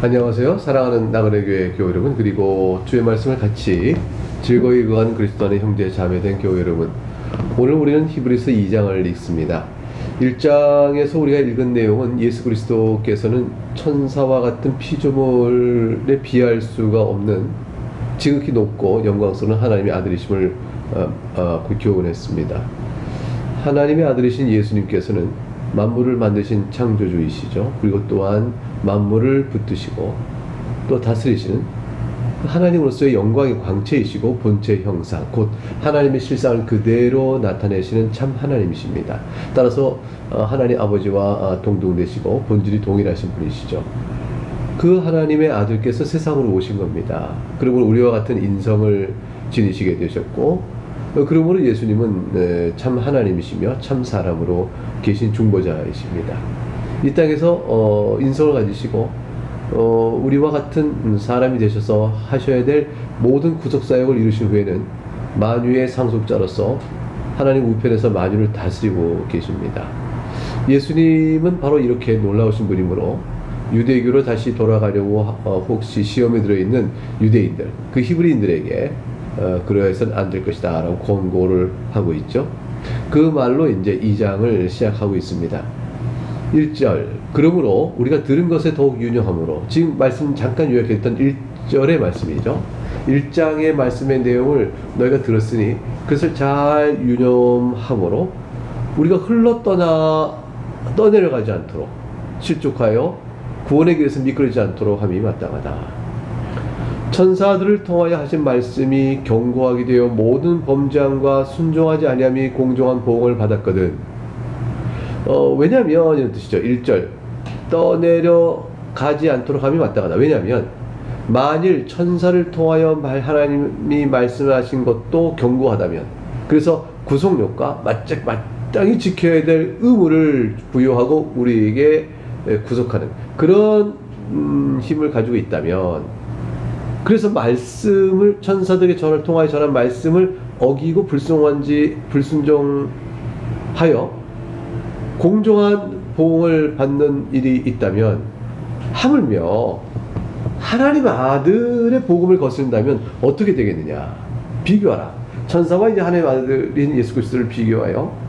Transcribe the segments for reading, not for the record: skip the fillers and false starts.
안녕하세요. 사랑하는 나그네 교회 교회 여러분, 그리고 주의 말씀을 같이 즐거이 의거하는 그리스도 안의 형제 자매된 교회 여러분, 오늘 우리는 히브리서 2장을 읽습니다. 1장에서 우리가 읽은 내용은 예수 그리스도께서는 천사와 같은 피조물에 비할 수가 없는 지극히 높고 영광스러운 하나님의 아들이심을 교훈했습니다. 하나님의 아들이신 예수님께서는 만물을 만드신 창조주이시죠. 그리고 또한 만물을 붙드시고 또 다스리시는 하나님으로서의 영광의 광채이시고 본체 형상, 곧 하나님의 실상을 그대로 나타내시는 참 하나님이십니다. 따라서 하나님 아버지와 동등되시고 본질이 동일하신 분이시죠. 그 하나님의 아들께서 세상으로 오신 겁니다. 그러므로 우리와 같은 인성을 지니시게 되셨고, 그러므로 예수님은 참 하나님이시며 참 사람으로 계신 중보자이십니다. 이 땅에서 인성을 가지시고 우리와 같은 사람이 되셔서 하셔야 될 모든 구속사역을 이루신 후에는 만유의 상속자로서 하나님 우편에서 만유를 다스리고 계십니다. 예수님은 바로 이렇게 놀라우신 분이므로 유대교로 다시 돌아가려고 혹시 시험에 들어있는 유대인들, 그 히브리인들에게 그러해서는 안 될 것이다 라고 권고를 하고 있죠. 그 말로 이제 2장을 시작하고 있습니다. 1절, 그러므로 우리가 들은 것에 더욱 유념함으로, 지금 말씀 잠깐 요약했던 1절의 말씀이죠. 1장의 말씀의 내용을 너희가 들었으니 그것을 잘 유념함으로 우리가 떠내려가지 않도록 실족하여 구원의 길에서 미끄러지지 않도록 함이 마땅하다. 천사들을 통하여 하신 말씀이 경고하게 되어 모든 범죄함과 순종하지 아니함이 공정한 보응을 받았거든. 왜냐면 이런 뜻이죠. 1절, 떠내려가지 않도록 함이 마땅하다. 왜냐면 만일 천사를 통하여 하나님이 말씀하신 것도 경고하다면, 그래서 구속력과 마땅히 지켜야 될 의무를 부여하고 우리에게 구속하는 그런 힘을 가지고 있다면, 그래서 말씀을 천사들의 전을 통하여 전한 말씀을 어기고 불순종하여 공정한 보응을 받는 일이 있다면, 하물며 하나님 아들의 복음을 거스른다면 어떻게 되겠느냐. 비교하라. 천사와 이제 하나님 아들인 예수 그리스도를 비교하여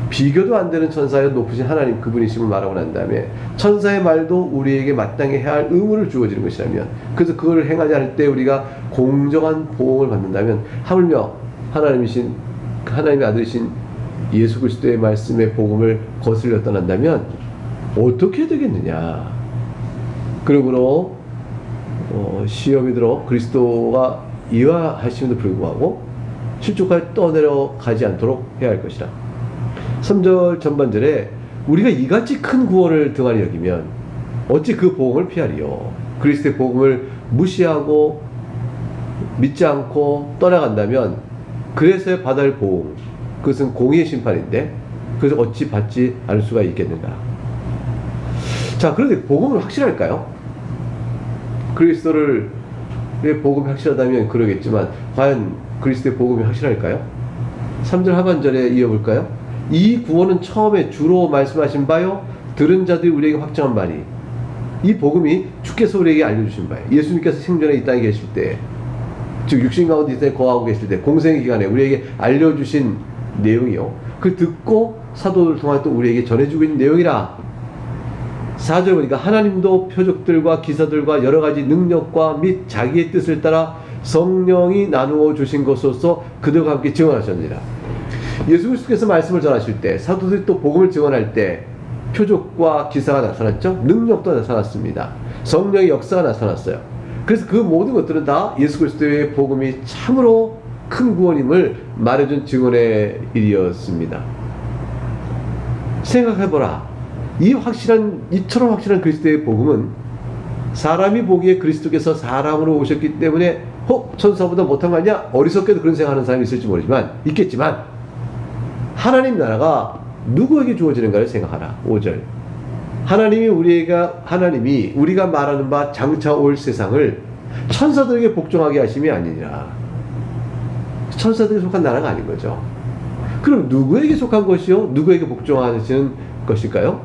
비교도 안 되는 천사의 높으신 하나님 그분이심을 말하고 난 다음에 천사의 말도 우리에게 마땅히 해야 할 의무를 주어지는 것이라면, 그래서 그걸 행하지 않을 때 우리가 공정한 보응을 받는다면, 하물며 하나님의 아들이신 예수 그리스도의 말씀의 복음을 거슬려 떠난다면 어떻게 되겠느냐. 그러므로 시험이 들어 그리스도가 이화하심에도 불구하고 실족하여 떠내려가지 않도록 해야 할 것이라. 3절 전반절에 우리가 이같이 큰 구원을 등한히 여기면 어찌 그 복음을 피하리요. 그리스도의 복음을 무시하고 믿지 않고 떠나간다면 그래서 받아야 할 보응, 그것은 공의의 심판인데 그래서 어찌 받지 않을 수가 있겠는가. 자, 그런데 복음은 확실할까요? 그리스도의 복음이 확실하다면 그러겠지만 과연 그리스도의 복음이 확실할까요? 3절 하반절에 이어볼까요? 이 구원은 처음에 주로 말씀하신 바요 들은 자들이 우리에게 확정한 바니, 이 복음이 주께서 우리에게 알려주신 바예요. 예수님께서 생전에 이 땅에 계실 때, 즉 육신 가운데 이 땅에 거하고 계실 때 공생의 기간에 우리에게 알려주신 내용이요, 그 듣고 사도들을 통해 또 우리에게 전해주고 있는 내용이라. 4절 보니까 하나님도 표적들과 기사들과 여러가지 능력과 및 자기의 뜻을 따라 성령이 나누어 주신 것으로서 그들과 함께 증언하셨느니라. 예수 그리스도께서 말씀을 전하실 때, 사도들이 또 복음을 증언할 때 표적과 기사가 나타났죠. 능력도 나타났습니다. 성령의 역사가 나타났어요. 그래서 그 모든 것들은 다 예수 그리스도의 복음이 참으로 큰 구원임을 말해준 증언의 일이었습니다. 생각해보라. 이처럼 확실한 그리스도의 복음은 사람이 보기에 그리스도께서 사람으로 오셨기 때문에 천사보다 못한 거 아니야? 어리석게도 그런 생각하는 사람이 있겠지만 하나님 나라가 누구에게 주어지는가를 생각하라. 5절, 하나님이 우리가 말하는 바 장차 올 세상을 천사들에게 복종하게 하심이 아니니라. 천사들에게 속한 나라가 아닌 거죠. 그럼 누구에게 속한 것이요? 누구에게 복종하시는 것일까요?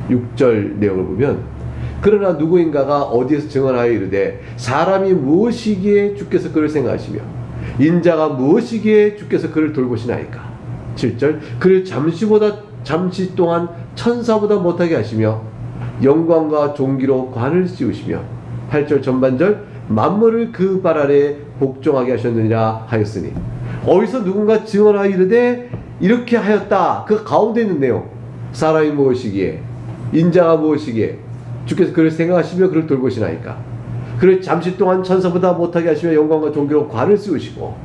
6절 내용을 보면 그러나 누구인가가 어디에서 증언하여 이르되 사람이 무엇이기에 주께서 그를 생각하시며 인자가 무엇이기에 주께서 그를 돌보시나이까. 7절 그를 잠시 동안 천사보다 못하게 하시며 영광과 존귀로 관을 씌우시며 8절 전반절 만물을 그 발 아래 복종하게 하셨느니라 하였으니 어디서 누군가 증언하여 이르되 이렇게 하였다. 그 가운데 있는 내용 사람이 무엇이기에 인자가 무엇이기에 주께서 그를 생각하시며 그를 돌보시나이까. 그를 잠시 동안 천사보다 못하게 하시며 영광과 존귀로 관을 씌우시고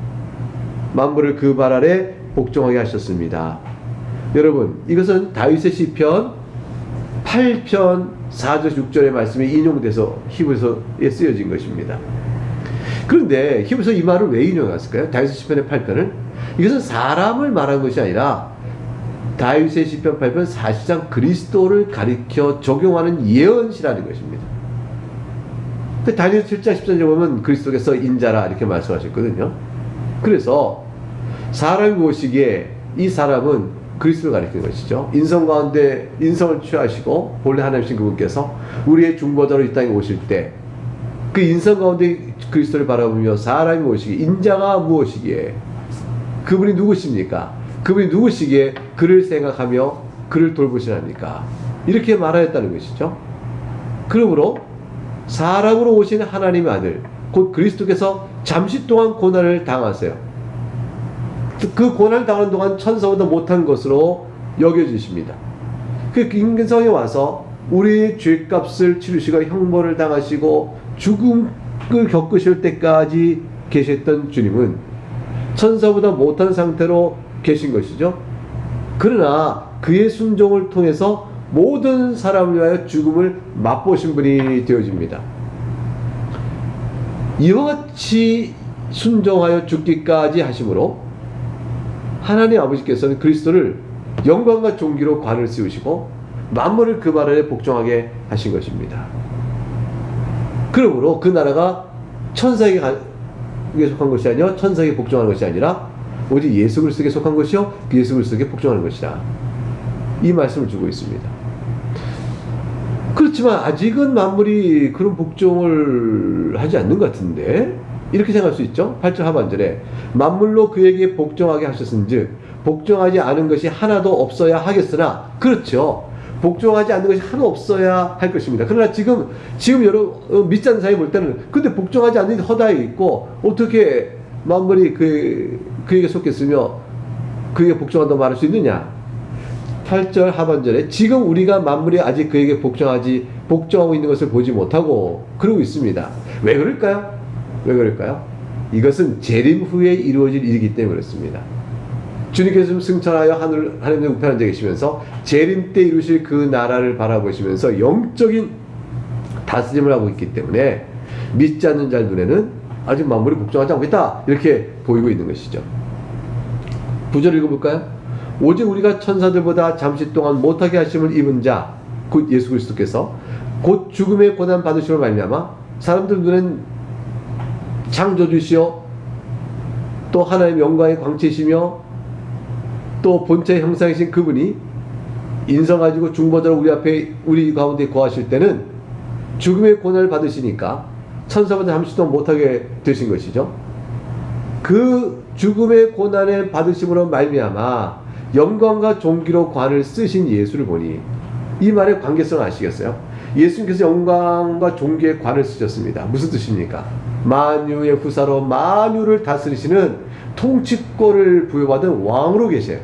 만물을 그 발 아래 복종하게 하셨습니다. 여러분 이것은 다윗의 시편 8편 4절 6절의 말씀이 인용돼서 히브리서에 쓰여진 것입니다. 그런데 히브리서 이 말을 왜 인용했을까요? 다윗의 시편의 8편을 이것은 사람을 말한 것이 아니라 다윗의 시편 8편 사실상 그리스도를 가리켜 적용하는 예언시라는 것입니다. 다니엘 7장 13절에 보면 그리스도께서 인자라 이렇게 말씀하셨거든요. 그래서 사람이 무엇이기에 이 사람은 그리스도를 가리키는 것이죠. 인성 가운데 인성을 취하시고 본래 하나님이신 그분께서 우리의 중보자로 이 땅에 오실 때 그 인성 가운데 그리스도를 바라보며 사람이 무엇이기에 인자가 무엇이기에 그분이 누구십니까? 그분이 누구시기에 그를 생각하며 그를 돌보시랍니까? 이렇게 말하였다는 것이죠. 그러므로 사람으로 오신 하나님의 아들 곧 그리스도께서 잠시 동안 고난을 당하세요. 그 고난을 당하는 동안 천사보다 못한 것으로 여겨지십니다. 그 인간성에 와서 우리의 죄값을 치르시고 형벌을 당하시고 죽음을 겪으실 때까지 계셨던 주님은 천사보다 못한 상태로 계신 것이죠. 그러나 그의 순종을 통해서 모든 사람을 위하여 죽음을 맛보신 분이 되어집니다. 이와 같이 순종하여 죽기까지 하심으로 하나님 아버지께서는 그리스도를 영광과 존귀로 관을 씌우시고 만물을 그 발 아래 복종하게 하신 것입니다. 그러므로 그 나라가 천사에게 속한 것이 아니요 천사에게 복종하는 것이 아니라 오직 예수 그리스도에게 속한 것이요 그 예수 그리스도에게 복종하는 것이다. 이 말씀을 주고 있습니다. 그렇지만 아직은 만물이 그런 복종을 하지 않는 것 같은데 이렇게 생각할 수 있죠. 8절 하반절에 만물로 그에게 복종하게 하셨은즉 복종하지 않은 것이 하나도 없어야 하겠으나 그렇죠. 복종하지 않는 것이 하나도 없어야 할 것입니다. 그러나 지금 여러 믿지 않는 사람이 볼 때는 근데 복종하지 않는 게 허다해 있고 어떻게 만물이 그에게 속했으며 그에게 복종한다고 말할 수 있느냐. 8절 하반절에 지금 우리가 만물이 아직 그에게 복종하고 있는 것을 보지 못하고 그러고 있습니다. 왜 그럴까요? 왜 그럴까요? 이것은 재림 후에 이루어질 일이기 때문에 그렇습니다. 주님께서 승천하여 하늘의 우편에 앉아 계시면서 재림 때 이루실 그 나라를 바라보시면서 영적인 다스림을 하고 있기 때문에 믿지 않는 자들 눈에는 아직 만물이 복종하지 않고 있다 이렇게 보이고 있는 것이죠. 9절 읽어볼까요? 오직 우리가 천사들보다 잠시 동안 못하게 하심을 입은 자 곧 예수 그리스도께서 곧 죽음의 고난 받으심으로 말미암아 사람들 눈엔 창조주시오 또 하나님의 영광의 광채이시며 또 본체의 형상이신 그분이 인성 가지고 중보자로 우리 가운데 거하실 때는 죽음의 고난을 받으시니까 천사보다 잠시 동안 못하게 되신 것이죠. 그 죽음의 고난을 받으심으로 말미암아 영광과 존귀로 관을 쓰신 예수를 보니 이 말의 관계성을 아시겠어요? 예수님께서 영광과 존귀의 관을 쓰셨습니다. 무슨 뜻입니까? 만유의 후사로 만유를 다스리시는 통치권을 부여받은 왕으로 계세요.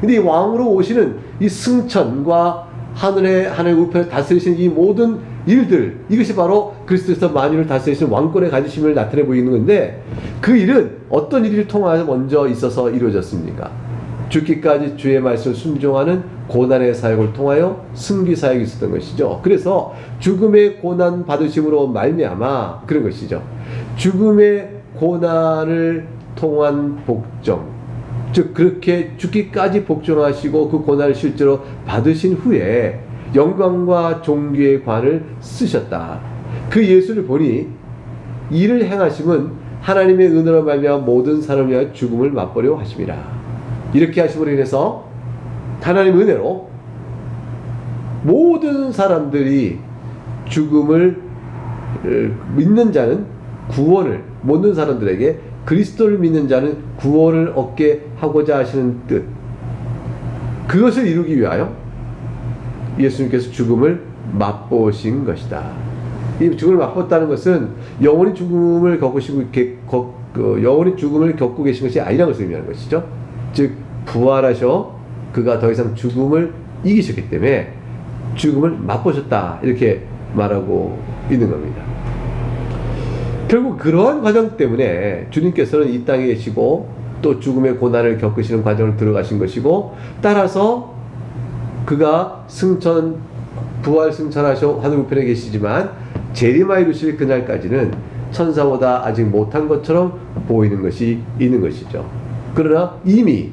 근데 이 왕으로 오시는 이 승천과 하늘의 우편을 다스리시는 이 모든 일들 이것이 바로 그리스도께서 만유를 다스리시는 왕권의 가지심을 나타내 보이는 건데 그 일은 어떤 일을 통하여 먼저 있어서 이루어졌습니까? 죽기까지 주의 말씀을 순종하는 고난의 사역을 통하여 승기 사역이 있었던 것이죠. 그래서 죽음의 고난 받으심으로 말미암아 그런 것이죠. 죽음의 고난을 통한 복종 즉 그렇게 죽기까지 복종하시고 그 고난을 실제로 받으신 후에 영광과 존귀의 관을 쓰셨다. 그 예수를 보니 이를 행하심은 하나님의 은혜로 말미암아 모든 사람을 위하여 죽음을 맛보려 하심이라. 이렇게 하심으로 인해서 하나님의 은혜로 모든 사람들이 죽음을 믿는 자는 구원을, 못 믿는 사람들에게 그리스도를 믿는 자는 구원을 얻게 하고자 하시는 뜻, 그것을 이루기 위하여 예수님께서 죽음을 맛보신 것이다. 이 죽음을 맛봤다는 것은 영원히 죽음을 영원히 죽음을 겪고 계신 것이 아니라는 것을 의미하는 것이죠. 즉 부활하셔 그가 더 이상 죽음을 이기셨기 때문에 죽음을 맛보셨다, 이렇게 말하고 있는 겁니다. 결국 그러한 과정 때문에 주님께서는 이 땅에 계시고 또 죽음의 고난을 겪으시는 과정을 들어가신 것이고, 따라서 그가 부활 승천하셔 하늘 우편에 계시지만 재림하 이루실 그날까지는 천사보다 아직 못한 것처럼 보이는 것이 있는 것이죠. 그러나 이미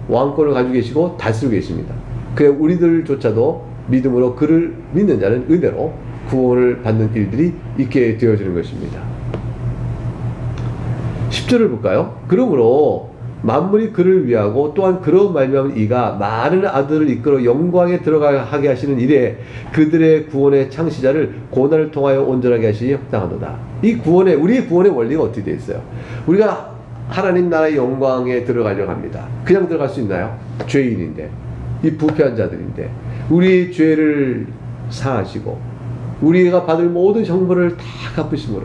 왕권을 가지고 계시고 다스리고 계십니다. 그래 우리들조차도 믿음으로 그를 믿는 자는 은혜로 구원을 받는 일들이 있게 되어지는 것입니다. 10절을 볼까요? 그러므로 만물이 그를 위하고 또한 그로 말미암은 이가 많은 아들을 이끌어 영광에 들어가게 하시는 일에 그들의 구원의 창시자를 고난을 통하여 온전하게 하시니 합당하도다. 이 구원의, 우리의 구원의 원리가 어떻게 되어 있어요? 우리가 하나님 나라의 영광에 들어가려고 합니다. 그냥 들어갈 수 있나요? 죄인인데, 이 부패한 자들인데, 우리의 죄를 사하시고 우리가 받을 모든 형벌을 다 갚으심으로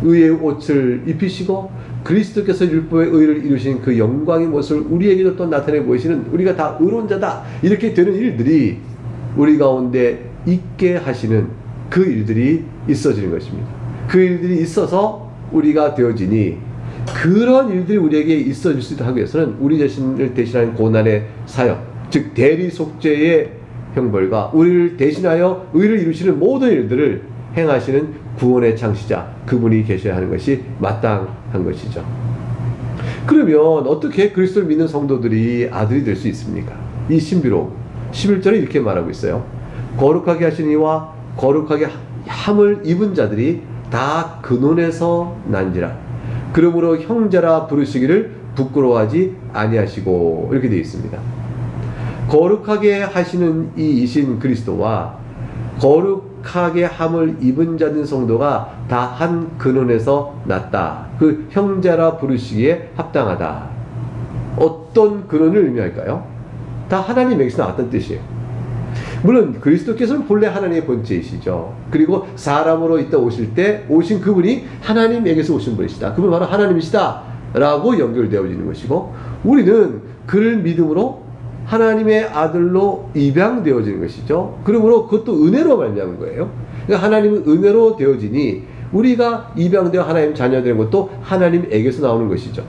의의 옷을 입히시고 그리스도께서 율법의 의를 이루신 그 영광의 모습을 우리에게도 또 나타내 보이시는, 우리가 다 의로운 자다, 이렇게 되는 일들이 우리 가운데 있게 하시는 그 일들이 있어지는 것입니다. 그 일들이 있어서 우리가 되어지니, 그런 일들이 우리에게 있어질 수 있도록 하기 위해서는 우리 자신을 대신하는 고난의 사역, 즉 대리 속죄의 형벌과 우리를 대신하여 의를 이루시는 모든 일들을 행하시는 구원의 창시자, 그분이 계셔야 하는 것이 마땅한 것이죠. 그러면 어떻게 그리스도를 믿는 성도들이 아들이 될 수 있습니까? 이 신비로움 11절에 이렇게 말하고 있어요. 거룩하게 하신 이와 거룩하게 함을 입은 자들이 다 근원에서 난지라. 그러므로 형제라 부르시기를 부끄러워하지 아니하시고, 이렇게 되어 있습니다. 거룩하게 하시는 이이신 그리스도와 거룩하게 함을 입은 자는 성도가 다 한 근원에서 났다. 그 형제라 부르시기에 합당하다. 어떤 근원을 의미할까요? 다 하나님에게서 나왔다는 뜻이에요. 물론 그리스도께서는 본래 하나님의 본체이시죠. 그리고 사람으로 있다 오실 때 오신 그분이 하나님에게서 오신 분이시다. 그분 바로 하나님이시다 라고 연결되어지는 것이고, 우리는 그를 믿음으로 하나님의 아들로 입양되어지는 것이죠. 그러므로 그것도 은혜로 말미암은 거예요. 그러니까 하나님은 은혜로 되어지니 우리가 입양되어 하나님 자녀되는 것도 하나님에게서 나오는 것이죠.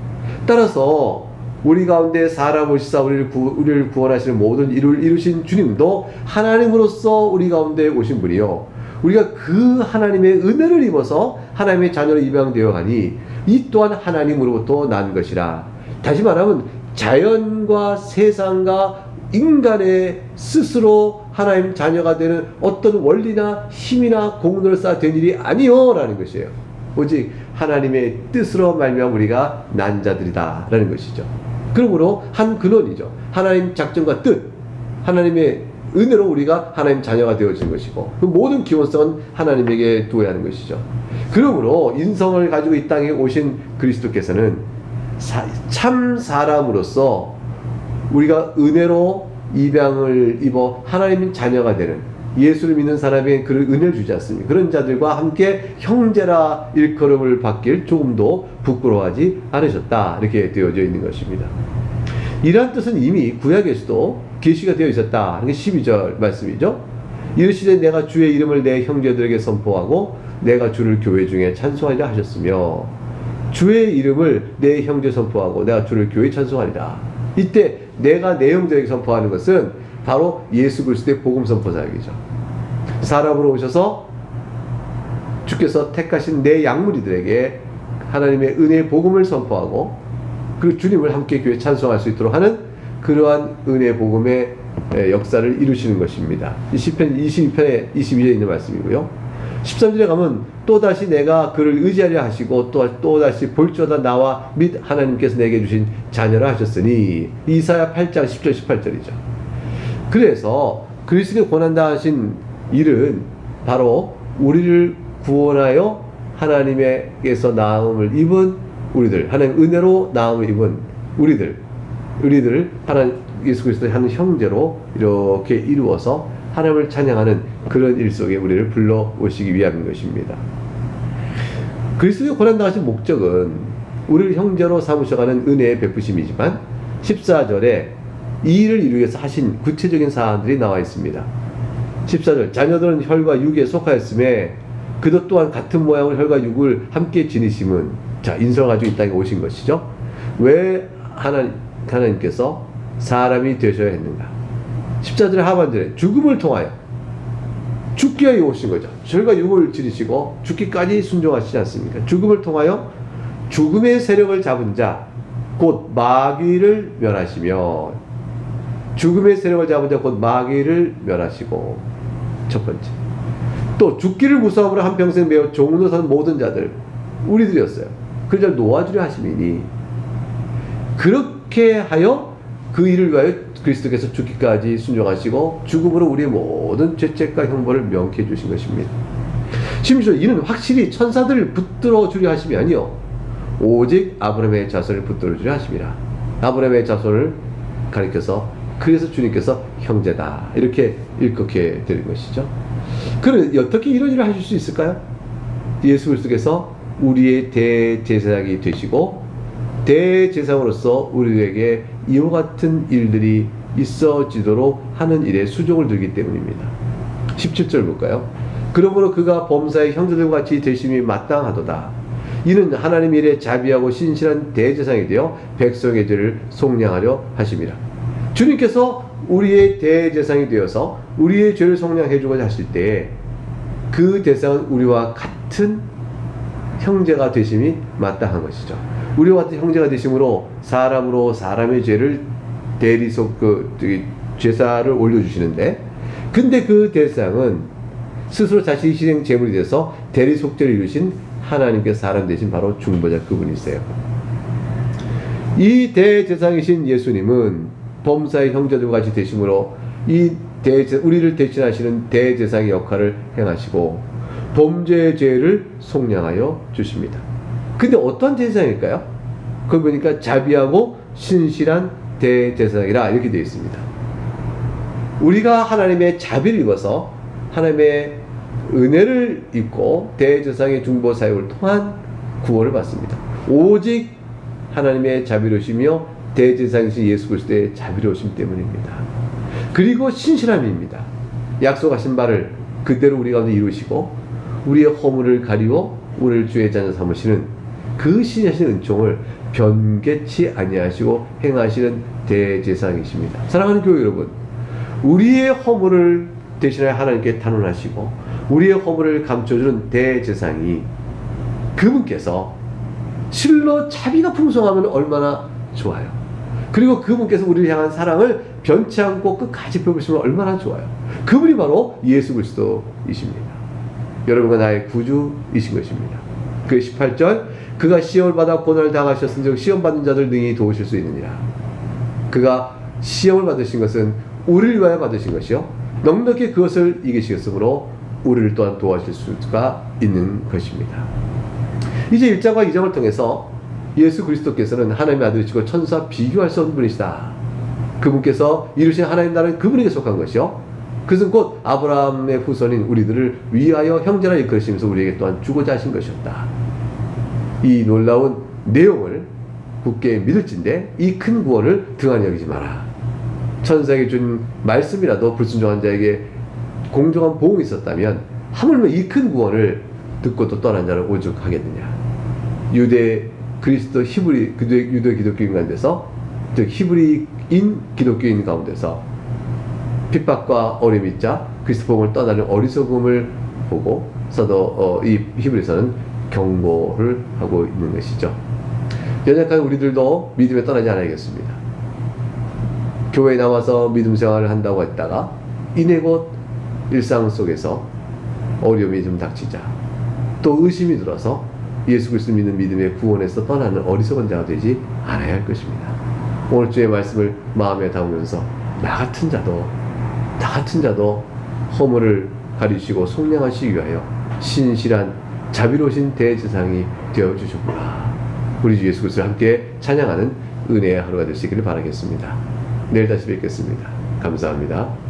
따라서 우리 가운데 사람을 시사 우리를 구원하시는 모든 일을 이루신 주님도 하나님으로서 우리 가운데 오신 분이요, 우리가 그 하나님의 은혜를 입어서 하나님의 자녀로 입양되어 가니 이 또한 하나님으로부터 난 것이라. 다시 말하면 자연과 세상과 인간의 스스로 하나님 자녀가 되는 어떤 원리나 힘이나 공로를 쌓아 된 일이 아니요 라는 것이에요. 오직 하나님의 뜻으로 말미암아 우리가 난 자들이다 라는 것이죠. 그러므로 한 근원이죠. 하나님 작정과 뜻, 하나님의 은혜로 우리가 하나님 자녀가 되어진 것이고, 그 모든 기원성은 하나님에게 두어야 하는 것이죠. 그러므로 인성을 가지고 이 땅에 오신 그리스도께서는 참 사람으로서 우리가 은혜로 입양을 입어 하나님 자녀가 되는, 예수를 믿는 사람에게 그를 은혜를 주지 않습니까? 그런 자들과 함께 형제라 일컬음을 받길 조금도 부끄러워하지 않으셨다, 이렇게 되어져 있는 것입니다. 이러한 뜻은 이미 구약에서도 계시가 되어 있었다. 이게 12절 말씀이죠. 이르시되 내가 주의 이름을 내 형제들에게 선포하고 내가 주를 교회 중에 찬송하리라 하셨으며, 주의 이름을 내 형제 선포하고 내가 주를 교회 찬송하리라. 이때 내가 내 형제에게 선포하는 것은 바로 예수 그리스도의 복음 선포 사역이죠. 사람으로 오셔서 주께서 택하신 내 양무리들에게 하나님의 은혜의 복음을 선포하고 그 주님을 함께 교회에 찬송할 수 있도록 하는 그러한 은혜의 복음의 역사를 이루시는 것입니다. 시편 22편에 22절에 있는 말씀이고요. 13절에 가면 또다시 내가 그를 의지하려 하시고 또다시 볼지어다 나와 및 하나님께서 내게 주신 자녀라 하셨으니, 이사야 8장 10절 18절이죠. 그래서 그리스도의 고난당하신 일은 바로 우리를 구원하여 하나님에게서 나음을 입은 우리들, 하나님 은혜로 나음을 입은 우리들을 하나님 예수 그리스도의 한 형제로 이렇게 이루어서 하나님을 찬양하는 그런 일 속에 우리를 불러오시기 위함인 것입니다. 그리스도의 고난당하신 목적은 우리를 형제로 삼으셔가는 은혜의 베푸심이지만 14절에 이 일을 이루기 위해서 하신 구체적인 사안들이 나와 있습니다. 14절 자녀들은 혈과 육에 속하였음에 그도 또한 같은 모양의 혈과 육을 함께 지니심은, 자, 인성을 가지고 이 땅에 오신 것이죠. 왜 하나님께서 사람이 되셔야 했는가? 14절의 하반절에 죽음을 통하여 죽기 위해 오신 거죠. 혈과 육을 지니시고 죽기까지 순종하시지 않습니까? 죽음을 통하여 죽음의 세력을 잡은 자 곧 마귀를 멸하시며, 죽음의 세력을 잡은 자 곧 마귀를 멸하시고, 첫 번째 또 죽기를 무서움으로 한평생 매어 종으로 선 모든 자들 우리들이었어요. 그 자를 놓아주려 하심이니, 그렇게 하여 그 일을 위하여 그리스도께서 죽기까지 순종하시고 죽음으로 우리의 모든 죄책과 형벌을 명케 해주신 것입니다. 심지어 이는 확실히 천사들을 붙들어 주려 하심이 아니요 오직 아브라함의 자손을 붙들어 주려 하심이라. 아브라함의 자손을 가리켜서 그래서 주님께서 형제다 이렇게 일컫게 되는 것이죠. 그럼 어떻게 이런 일을 하실 수 있을까요? 예수 그리스도께서 우리의 대제사장이 되시고 대제사장으로서 우리에게 이와 같은 일들이 있어지도록 하는 일에 수종을 들기 때문입니다. 17절 볼까요? 그러므로 그가 범사의 형제들과 같이 되심이 마땅하도다. 이는 하나님 일에 자비하고 신실한 대제사장이 되어 백성의 죄를 속량하려 하심이라. 주님께서 우리의 대제사장이 되어서 우리의 죄를 속량해 주고자 하실 때에 그 대상은 우리와 같은 형제가 되심이 마땅한 것이죠. 우리와 같은 형제가 되심으로 사람으로 사람의 죄를 제사를 올려주시는데, 근데 그 대상은 스스로 자신이 희생 제물이 돼서 대리속죄를 이루신 하나님께서 사람 되신 바로 중보자 그분이세요. 이 대제사장이신 예수님은 범사의 형제들과 같이 되심으로 우리를 대신하시는 대제사장의 역할을 행하시고 범죄의 죄를 속량하여 주십니다. 근데 어떤 제사장일까요? 그걸 보니까 자비하고 신실한 대제사장이라 이렇게 되어 있습니다. 우리가 하나님의 자비를 입어서 하나님의 은혜를 입고 대제사장의 중보 사역을 통한 구원을 받습니다. 오직 하나님의 자비로우시며 대제사장이신 예수 그리스도의 자비로우심 때문입니다. 그리고 신실함입니다. 약속하신 바를 그대로 우리 가운데 이루시고 우리의 허물을 가리워 우리를 주의 자녀 삼으시는 그 신실하신 은총을 변개치 아니하시고 행하시는 대제사장이십니다. 사랑하는 교회 여러분, 우리의 허물을 대신하여 하나님께 단언하시고 우리의 허물을 감춰주는 대제사장이 그분께서 실로 자비가 풍성하면 얼마나 좋아요. 그리고 그분께서 우리를 향한 사랑을 변치 않고 끝까지 펴보시면 얼마나 좋아요. 그분이 바로 예수 그리스도이십니다. 여러분과 나의 구주이신 것입니다. 그 18절 그가 시험을 받아 고난을 당하셨은즉 시험 받는 자들 능히 도우실 수 있느니라. 그가 시험을 받으신 것은 우리를 위하여 받으신 것이요 넉넉히 그것을 이기시겠으므로 우리를 또한 도와줄 수가 있는 것입니다. 이제 1장과 2장을 통해서 예수 그리스도께서는 하나님의 아들이시고 천사와 비교할 수 없는 분이시다. 그분께서 이루신 하나님 나라는 그분에게 속한 것이요 그것은 곧 아브라함의 후손인 우리들을 위하여 형제라 이끌으시면서 우리에게 또한 주고자 하신 것이었다. 이 놀라운 내용을 굳게 믿을진데 이 큰 구원을 등한히 여기지 마라. 천사에게 준 말씀이라도 불순종한 자에게 공정한 보응이 있었다면 하물며 이 큰 구원을 듣고도 떠난 자를 오죽하겠느냐. 유대 그리스도 유대 기독교인 가운데서 즉 히브리인 기독교인 가운데서 핍박과 어려움이 있자 그리스도 복음을 떠나는 어리석음을 보고 서도 이 히브리서는 경고를 하고 있는 것이죠. 연약한 우리들도 믿음에 떠나지 않아야겠습니다. 교회에 나와서 믿음 생활을 한다고 했다가 이내 곧 일상 속에서 어려움이 좀 닥치자 또 의심이 들어서 예수 그리스도 믿는 믿음의 구원에서 떠나는 어리석은 자가 되지 않아야 할 것입니다. 오늘 주의 말씀을 마음에 담으면서 나 같은 자도 허물을 가리시고 속량하시기 위하여 신실한 자비로우신 대제사장이 되어주셨구나. 우리 주 예수 그리스도를 함께 찬양하는 은혜의 하루가 될 수 있기를 바라겠습니다. 내일 다시 뵙겠습니다. 감사합니다.